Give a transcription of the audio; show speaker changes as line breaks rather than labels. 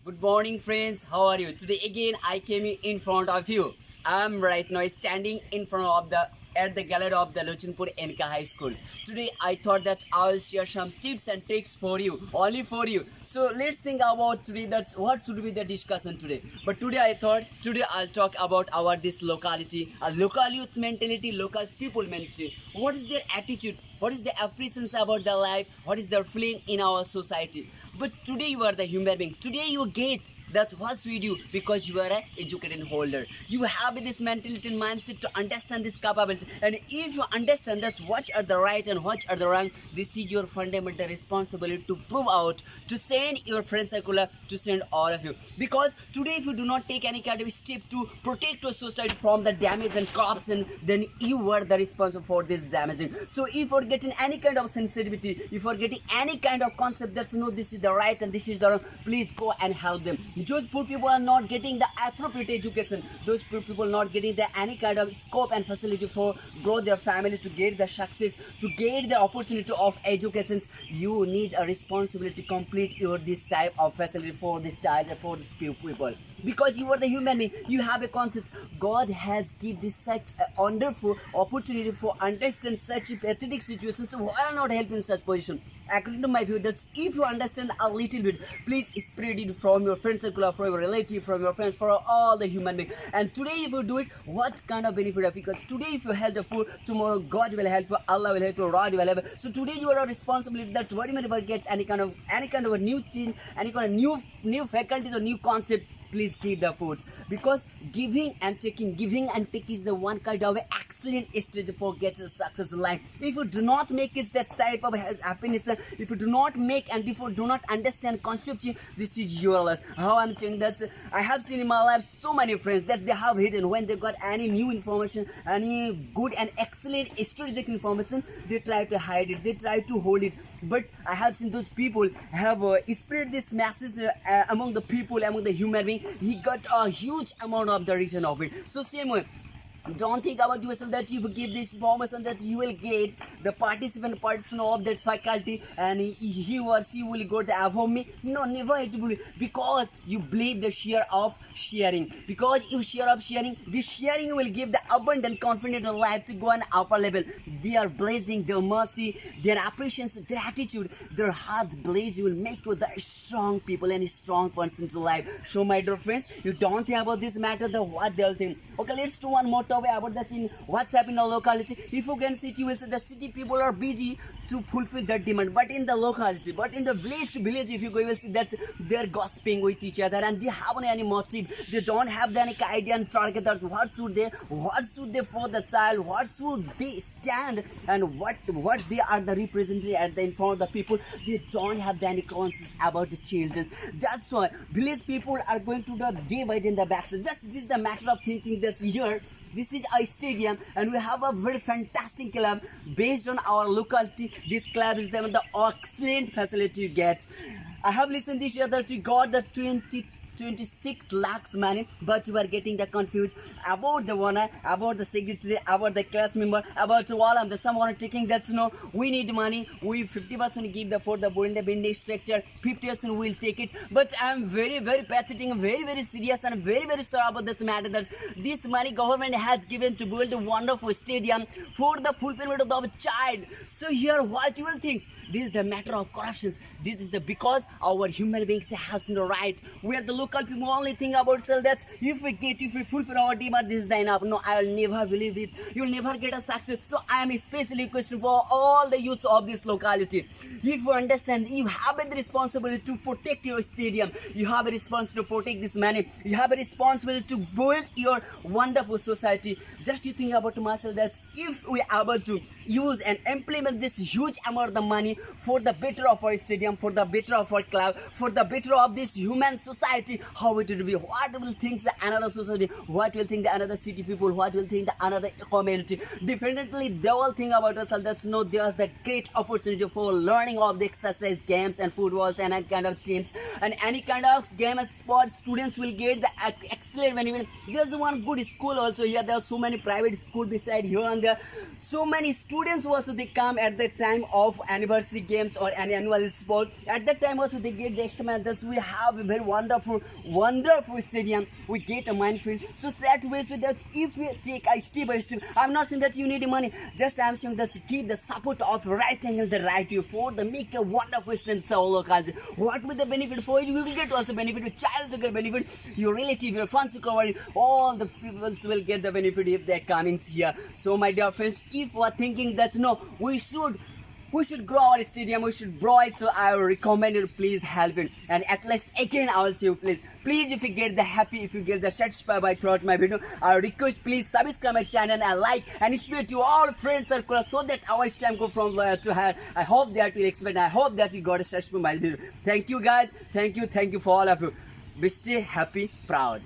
Good morning, friends. How are you? Today again, I came in front of you. I'm right now standing in front of the gallery of the Lochanpur NK High School. Today, I thought that I will share some tips and tricks for you, only for you. So let's think about today. That's what should be the discussion today. But today, I thought today I'll talk about our this locality, local youth mentality, local people mentality. What is their attitude? What is the appreciation about the life? What is their feeling in our society? But today you are the human being. Today you get that's what we do because you are an educated holder. You have this mentality and mindset to understand this capability. And if you understand that what are the right and what are the wrong, this is your fundamental responsibility to prove out, to send your friend circular, to send all of you. Because today if you do not take any kind of step to protect your society from the damage and corruption, then you are the responsible for this damaging. So if you're getting any kind of sensitivity, if you're getting any kind of concept that's no, this is the right and this is the wrong, please go and help them. Those poor people are not getting the appropriate education. Those poor people not getting the any kind of scope and facility for grow their family, to get the success, to get the opportunity of educations. You need a responsibility to complete your this type of facility for this child, for these people. Because you are the human being, you have a concept. God has given this such a wonderful opportunity for understand such a pathetic situation. So why not help in such position? According to my view, that if you understand a little bit, please spread it from your friend circle, from your relative, from your friends, for all the human beings. And today if you do it, what kind of benefit of? Because today if you help the food, tomorrow God will help you, Allah will help you, God will help you. So today you are a responsibility that whatever gets any kind of a new thing, any kind of new faculties or new concept, please give the foods. Because giving and taking is the one kind of excellent stage for getting success in life. If you do not make it that type of happiness, if you do not make and if you do not understand concept, this is your loss. How I'm saying that, I have seen in my life so many friends that they have hidden when they got any new information, any good and excellent strategic information, they try to hide it, they try to hold it. But I have seen those people have spread this message among the people, among the human being. He got a huge amount of the reason of it. So same way, don't think about yourself that if you give this information that you will get the person of that faculty and he or she will go to above me. No, never it will, because you believe the share of sharing. Because you share of sharing, this sharing will give the abundant confidence in life to go on upper level. They are blazing their mercy, their appreciation, their attitude, their heart blaze will make you the strong people and strong person to life. So my dear friends, you don't think about this matter, the what they'll think. Okay, let's do one more topic about that in what's happening in the locality. If you can see, you will see the city people are busy to fulfill that demand, but in the locality, but in the village to village, if you go, you will see that they're gossiping with each other and they haven't any motive. They don't have any idea and target that what should they for the child, what should they stand, and what they are the representative at the in front of the people. They don't have any concept about the children. That's why village people are going to the day by day in the backside. Just this is the matter of thinking that's here. This is a stadium and we have a very fantastic club based on our locality. This club is the excellent facility you get. I have listened this year that you got the 26 lakhs money, but you are getting the confused about the owner, about the secretary, about the class member, about all of the someone taking that's no, we need money, we 50% give the for the building structure, 50% will take it. But I am very pathetic, very serious and very sorry about this matter. That this money government has given to build a wonderful stadium for the fulfillment of the child. So here what you will think, this is the matter of corruption. This is the because our human beings has no right. We are the local people only think about self that if we fulfill our demand, this is the enough. No, I will never believe it. You will never get a success. So I am especially question for all the youth of this locality. If you understand, you have a responsibility to protect your stadium. You have a responsibility to protect this money. You have a responsibility to build your wonderful society. Just you think about myself that if we are able to use and implement this huge amount of the money for the better of our stadium, for the better of our club, for the better of this human society, society, how it will be, what will think the another society, what will think the another city people, what will think the another community. Definitely they will think about us. That's no, there's the great opportunity for learning of the exercise games and footballs and any kind of teams and any kind of game and sport. Students will get the excellent benefit. There's one good school also here. There are so many private school beside here and there. So many students also they come at the time of anniversary games or any annual sport. At that time also they get the extra. Thus we have a very wonderful stadium. We get a minefield. So that way, so that if we take a step by step, I'm not saying that you need money. Just I'm saying that keep the support of right angle, the right way for the make a wonderful strength of local. What will the benefit for you? You will get also benefit. Your child will get benefit. Your relative, your friends will cover it. All the people will get the benefit if they're coming here. So my dear friends, if we are thinking that no, we should grow our stadium, we should grow it, so I will recommend you please help it. And at least again I will say you please if you get the happy, if you get the satisfied by throughout my video, I request please subscribe my channel and like and spread to all friends circle so that our time go from loyal to higher. I hope that will expect. I hope that you got a satisfied by video. Thank you guys, thank you for all of you. Be stay happy, proud.